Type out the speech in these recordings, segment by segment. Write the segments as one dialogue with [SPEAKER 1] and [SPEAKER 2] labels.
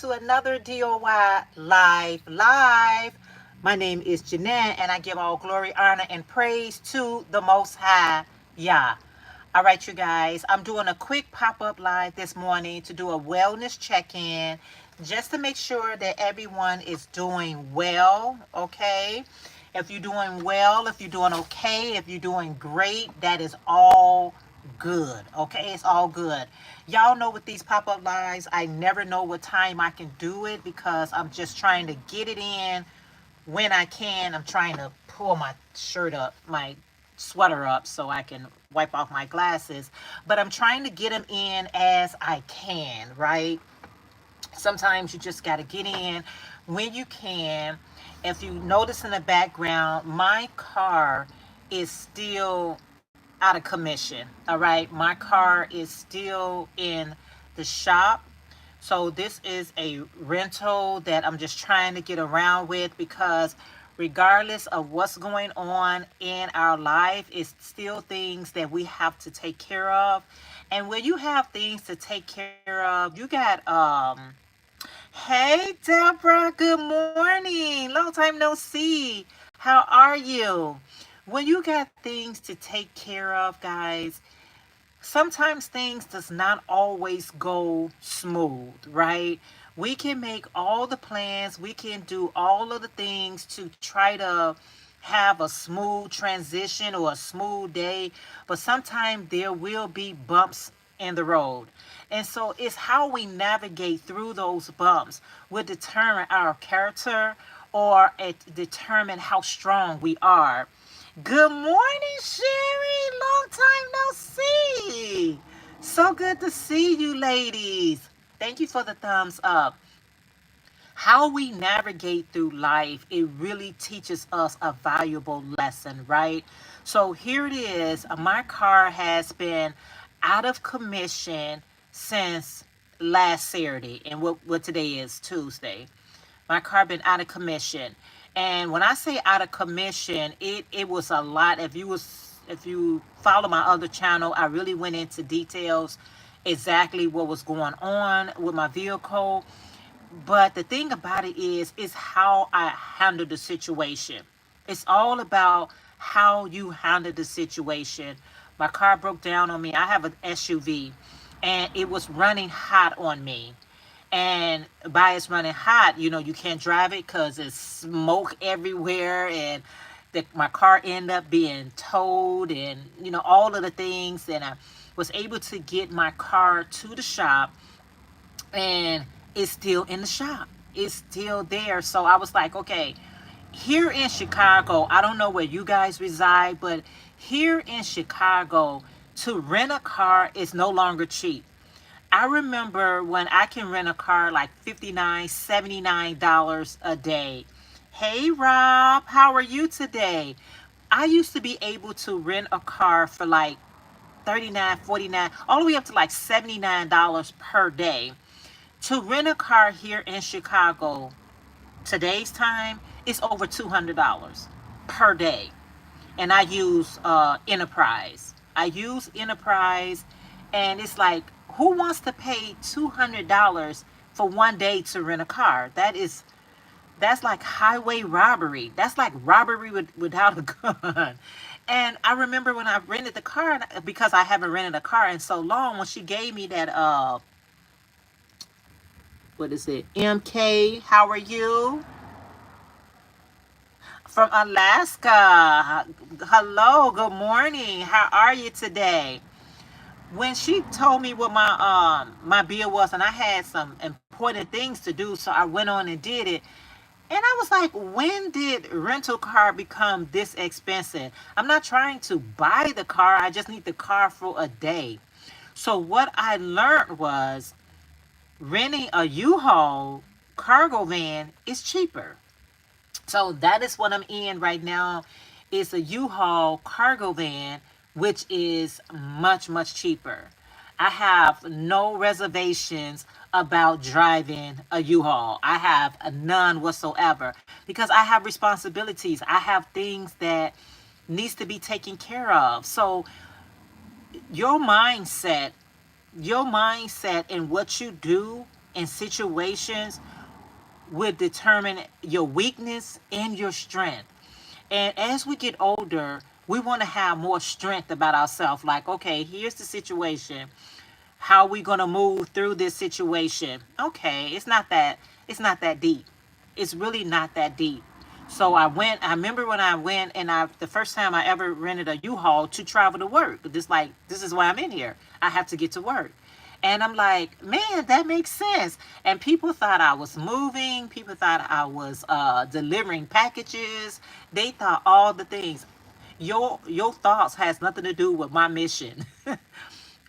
[SPEAKER 1] to another DOY Live. My name is Jeanette, and I give all glory, honor, and praise to the Most High. Yah. All right, you guys, I'm doing a quick pop-up live this morning to do a wellness check-in just to make sure that everyone is doing well, okay? If you're doing well, if you're doing okay, if you're doing great, that is all good, okay? It's all good. Y'all know with these pop-up lives, I never know what time I can do it because I'm just trying to get it in when I can. I'm trying to pull my shirt up, my sweater up so I can wipe off my glasses, but I'm trying to get them in as I can, right? Sometimes you just got to get in when you can. If you notice in the background, my car is still out of commission. All right, my car is still in the shop. So this is a rental that I'm just trying to get around with because regardless of what's going on in our life, it's still things that we have to take care of. And when you have things to take care of, you got hey Deborah, good morning. Long time no see. How are you? When you got things to take care of, guys, sometimes things does not always go smooth, right? We can make all the plans, we can do all of the things to try to have a smooth transition or a smooth day, but sometimes there will be bumps in the road. And so it's how we navigate through those bumps will determine our character, or it determine how strong we are. Good morning, Sherry. Long time no see. So good to see you, ladies. Thank you for the thumbs up. How we navigate through life, it really teaches us a valuable lesson, right? So here it is. My car has been out of commission since last Saturday, and what today is, Tuesday. My car been out of commission. And when I say out of commission, it was a lot. If you follow my other channel, I really went into details exactly what was going on with my vehicle. But the thing about it is how I handle the situation. It's all about how you handle the situation. My car broke down on me. I have an SUV, and it was running hot on me. And by it's running hot, you can't drive it because there's smoke everywhere, and my car ended up being towed, and all of the things. And I was able to get my car to the shop, and it's still in the shop. It's still there. So I was like, okay, here in Chicago, I don't know where you guys reside, but here in Chicago, to rent a car is no longer cheap. I remember when I can rent a car like $59, $79 a day. Hey Rob, how are you today? I used to be able to rent a car for like 39, 49, all the way up to like $79 per day. To rent a car here in Chicago, today's time, is over $200 per day. And I use Enterprise. I use Enterprise, and it's like, who wants to pay $200 for one day to rent a car? That's like highway robbery. That's like robbery without a gun. And I remember when I rented the car, because I haven't rented a car in so long, when she gave me that what is it? MK, how are you? From Alaska. Hello, good morning. How are you today? When she told me what my bill was, and I had some important things to do, so I went on and did it. And I was like, when did rental car become this expensive? I'm not trying to buy the car. I just need the car for a day. So what I learned was renting a U-Haul cargo van is cheaper. So that is what I'm in right now. It's a U-Haul cargo van, which is much, much cheaper. I have no reservations about driving a U-Haul. I have none whatsoever because I have responsibilities. I have things that needs to be taken care of. So your mindset your mindset and what you do in situations will determine your weakness and your strength. And as we get older, we want to have more strength about ourselves. Like, okay, here's the situation. How are we gonna move through this situation? Okay, it's not that deep. It's really not that deep. So I remember when I went and the first time I ever rented a U-Haul to travel to work. This is why I'm in here. I have to get to work. And I'm like, man, that makes sense. And people thought I was moving. People thought I was delivering packages. They thought all the things. Your thoughts has nothing to do with my mission.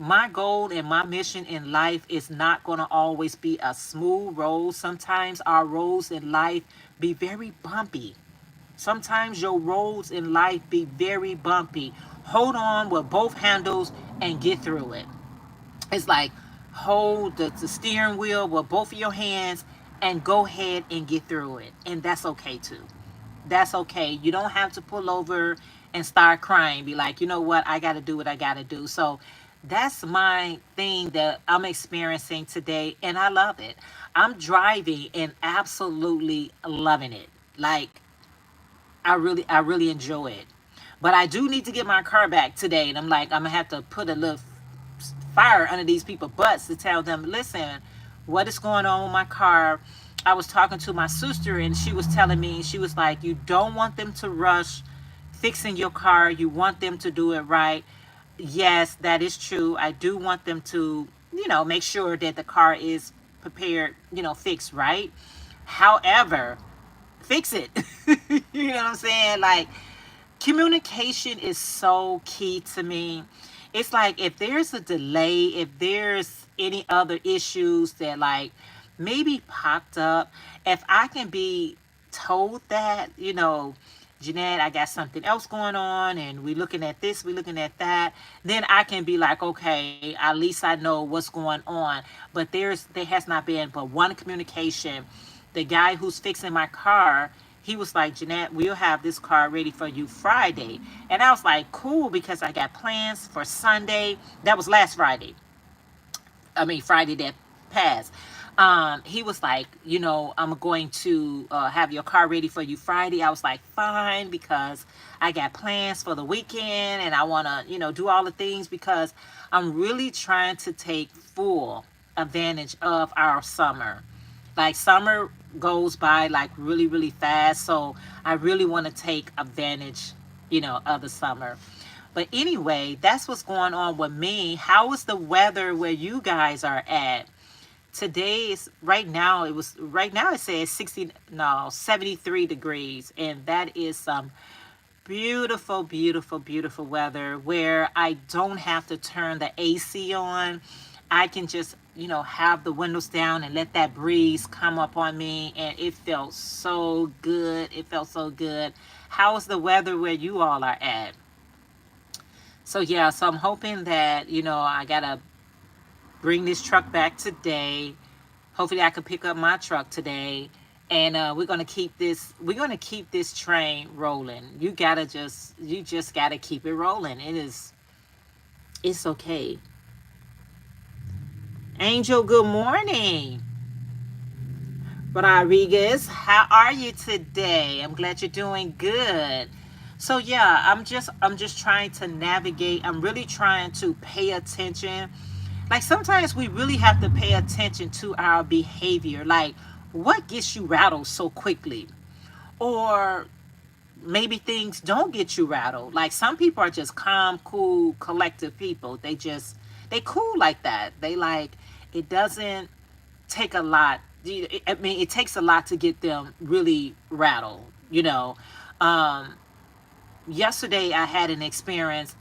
[SPEAKER 1] My goal and my mission in life is not going to always be a smooth road. Sometimes our roads in life be very bumpy. Sometimes your roads in life be very bumpy. Hold on with both handles and get through it. It's like hold the steering wheel with both of your hands and go ahead and get through it. And that's okay too. That's okay. You don't have to pull over and start crying. Be like, you know what? I got to do what I got to do. So that's my thing that I'm experiencing today. And I love it. I'm driving and absolutely loving it. Like, I really enjoy it. But I do need to get my car back today. And I'm like, I'm going to have to put a little fire under these people's butts to tell them, listen, what is going on with my car? I was talking to my sister and she was telling me, she was like, you don't want them to rush fixing your car. You want them to do it right. Yes, that is true. I do want them to, make sure that the car is prepared, fixed right. However, fix it. You know what I'm saying? Like, communication is so key to me. It's like if there's a delay, if there's any other issues that like maybe popped up, if I can be told that, Jeanette, I got something else going on and we looking at this, we looking at that, then I can be like, okay, at least I know what's going on. But there has not been but one communication. The guy who's fixing my car, he was like, Jeanette, we'll have this car ready for you Friday. And I was like, cool, because I got plans for Sunday. That was last Friday. I mean, Friday that passed. He was like, I'm going to have your car ready for you Friday. I was like, fine, because I got plans for the weekend and I want to, do all the things because I'm really trying to take full advantage of our summer. Like summer goes by like really, really fast. So I really want to take advantage, of the summer. But anyway, that's what's going on with me. How is the weather where you guys are at? Today is right now it says 73 degrees. And that is some beautiful, beautiful, beautiful weather where I don't have to turn the AC on. I can just, have the windows down and let that breeze come up on me. And it felt so good. It felt so good. How's the weather where you all are at? So, yeah, so I'm hoping that, I got to bring this truck back today. Hopefully I can pick up my truck today. And we're gonna keep this train rolling. You just gotta keep it rolling. It's okay. Angel, good morning. Rodriguez, how are you today? I'm glad you're doing good. So yeah, I'm just trying to navigate. I'm really trying to pay attention. Like sometimes we really have to pay attention to our behavior. Like what gets you rattled so quickly? Or maybe things don't get you rattled. Like some people are just calm, cool, collective people. They cool like that. They like it doesn't take a lot. I mean, it takes a lot to get them really rattled. Um, Yesterday I had an experience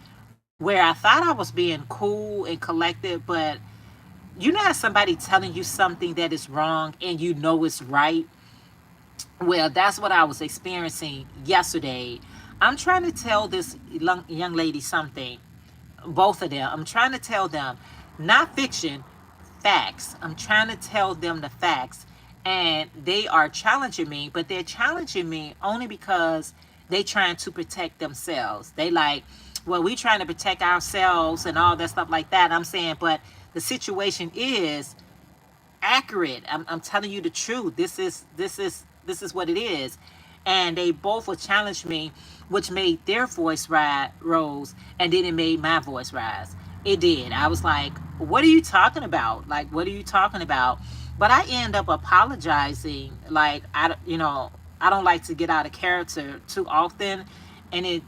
[SPEAKER 1] where I thought I was being cool and collected, but how somebody telling you something that is wrong and it's right. Well, that's what I was experiencing yesterday. I'm trying to tell this young lady something, both of them. I'm trying to tell them, not fiction, facts. I'm trying to tell them the facts. And they are challenging me, but they're challenging me only because they trying to protect themselves. They like, well, we trying to protect ourselves and all that stuff like that. I'm saying, but the situation is accurate. I'm telling you the truth. This is what it is. And they both would challenge me, which made their voice rose, and then it made my voice rise. It did. I was like, what are you talking about? Like, what are you talking about? But I end up apologizing. Like, I don't like to get out of character too often, and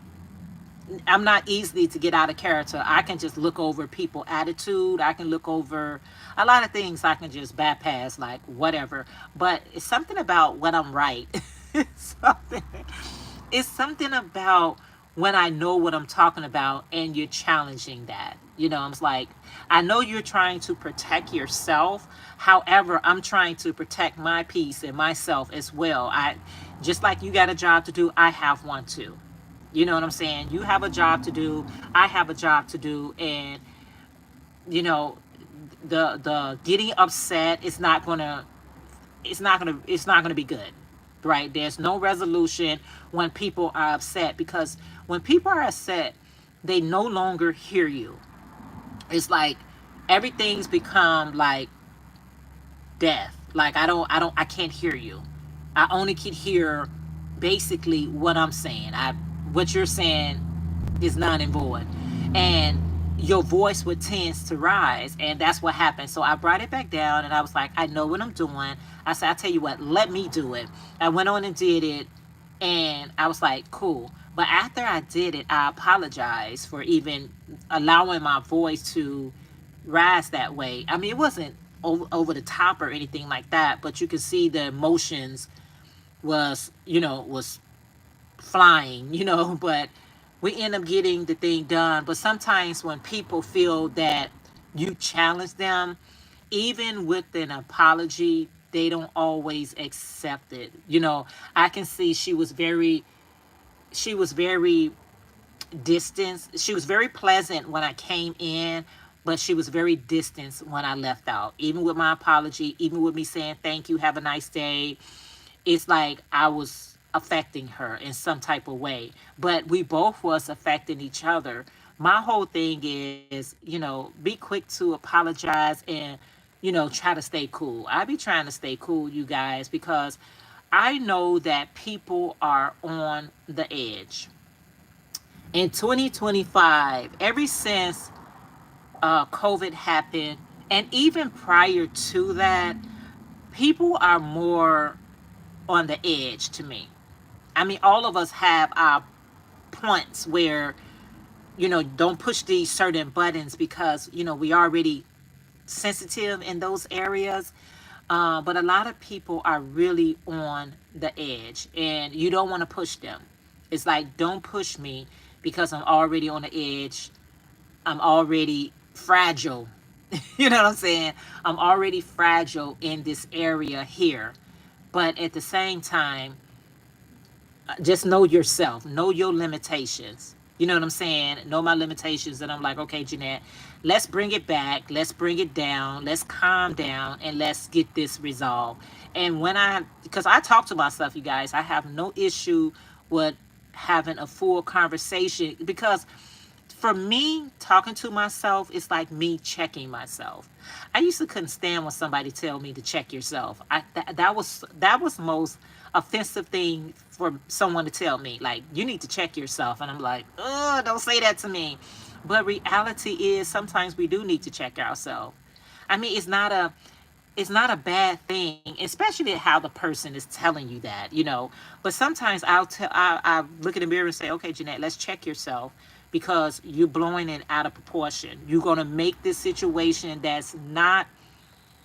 [SPEAKER 1] I'm not easily to get out of character. I can just look over people attitude. I can look over a lot of things. I can just bypass, like, whatever. But it's something about when I'm right. it's something it's something about when I know what I'm talking about and you're challenging that. I'm like, I know you're trying to protect yourself. However, I'm trying to protect my peace and myself as well. I just like you got a job to do, I have one too. You know what I'm saying? You have a job to do, I have a job to do, and you know, the getting upset is not gonna it's not gonna be good, right? There's no resolution when people are upset, because when people are upset, they no longer hear you. It's like everything's become like death. Like, I can't hear you. I only can hear basically what I'm saying. What you're saying is non and void. And your voice would tends to rise, and that's what happened. So I brought it back down, and I was like, I know what I'm doing. I said, I tell you what, let me do it. I went on and did it, and I was like, cool. But after I did it, I apologized for even allowing my voice to rise that way. I mean, it wasn't over the top or anything like that, but you could see the emotions was flying, but we end up getting the thing done. But sometimes when people feel that you challenge them, even with an apology, they don't always accept it. I can see she was very distant. She was very pleasant when I came in, but she was very distant when I left out. Even with my apology, even with me saying thank you, have a nice day, it's like I was affecting her in some type of way. But we both was affecting each other. My whole thing is, be quick to apologize and, try to stay cool. I be trying to stay cool, you guys, because I know that people are on the edge. In 2025, ever since COVID happened, and even prior to that, people are more on the edge to me. I mean, all of us have our points where, don't push these certain buttons because, we already sensitive in those areas. But a lot of people are really on the edge, and you don't want to push them. It's like, don't push me because I'm already on the edge. I'm already fragile. You know what I'm saying? I'm already fragile in this area here. But at the same time, just know yourself, know your limitations. You know what I'm saying? Know my limitations. And I'm like, okay, Jeanette, let's bring it back. Let's bring it down. Let's calm down and let's get this resolved. And because I talk to myself, you guys, I have no issue with having a full conversation, because for me, talking to myself is like me checking myself. I used to couldn't stand when somebody tell me to check yourself. That was most offensive thing for someone to tell me. Like, you need to check yourself, and I'm like, oh, don't say that to me. But reality is sometimes we do need to check ourselves. I mean, it's not a bad thing, especially how the person is telling you that. But sometimes I look in the mirror and say, okay, Jeanette, let's check yourself, because you're blowing it out of proportion. You're gonna make this situation that's not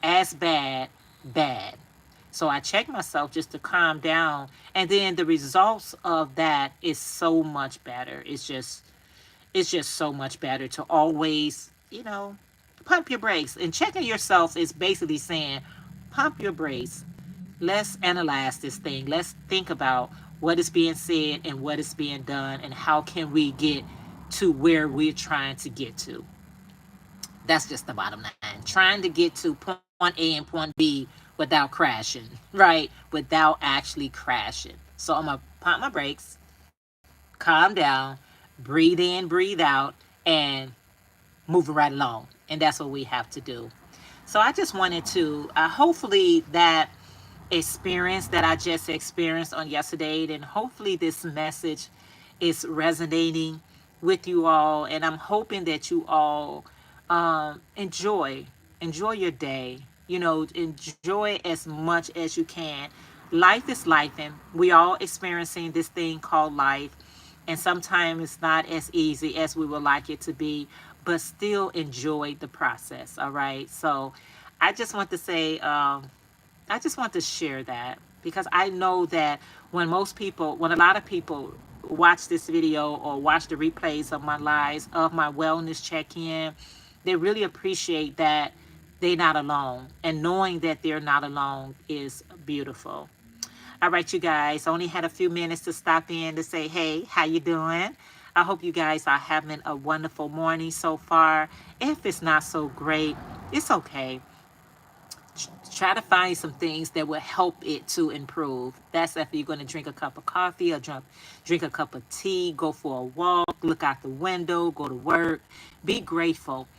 [SPEAKER 1] as bad. So I check myself just to calm down, and then the results of that is so much better. It's just so much better to always, pump your brakes. And checking yourself is basically saying, pump your brakes. Let's analyze this thing. Let's think about what is being said and what is being done, and how can we get to where we're trying to get to. That's just the bottom line. Trying to get to point A and point B without crashing, right? Without actually crashing. So I'm going to pump my brakes, calm down, breathe in, breathe out, and moving right along. And that's what we have to do. So I just wanted to, hopefully that experience that I just experienced on yesterday, then hopefully this message is resonating with you all, and I'm hoping that you all enjoy your day. You know, enjoy as much as you can. Life is life, and we all experiencing this thing called life, and sometimes it's not as easy as we would like it to be, but still enjoy the process. All right, so I just want to say, I just want to share that because I know that when a lot of people watch this video or watch the replays of my lives, of my wellness check-in, they really appreciate that they're not alone, and knowing that they're not alone is beautiful. All right, you guys, I only had a few minutes to stop in to say, hey, how you doing? I hope you guys are having a wonderful morning so far. If it's not so great, it's okay. Try to find some things that will help it to improve. That's if you're going to drink a cup of coffee or drink a cup of tea, go for a walk, look out the window, go to work. Be grateful.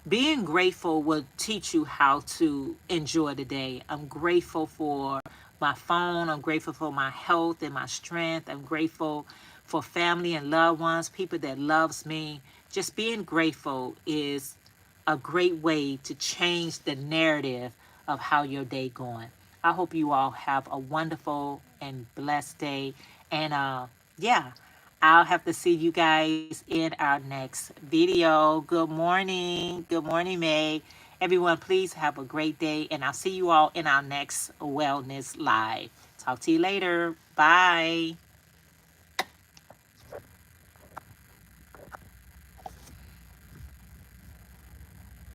[SPEAKER 1] Being grateful will teach you how to enjoy the day. I'm grateful for my phone. I'm grateful for my health and my strength. I'm grateful for family and loved ones, people that loves me. Just being grateful is a great way to change the narrative of how your day going. I hope you all have a wonderful and blessed day. And yeah, I'll have to see you guys in our next video. Good morning. Good morning, May. Everyone, please have a great day. And I'll see you all in our next Wellness Live. Talk to you later. Bye.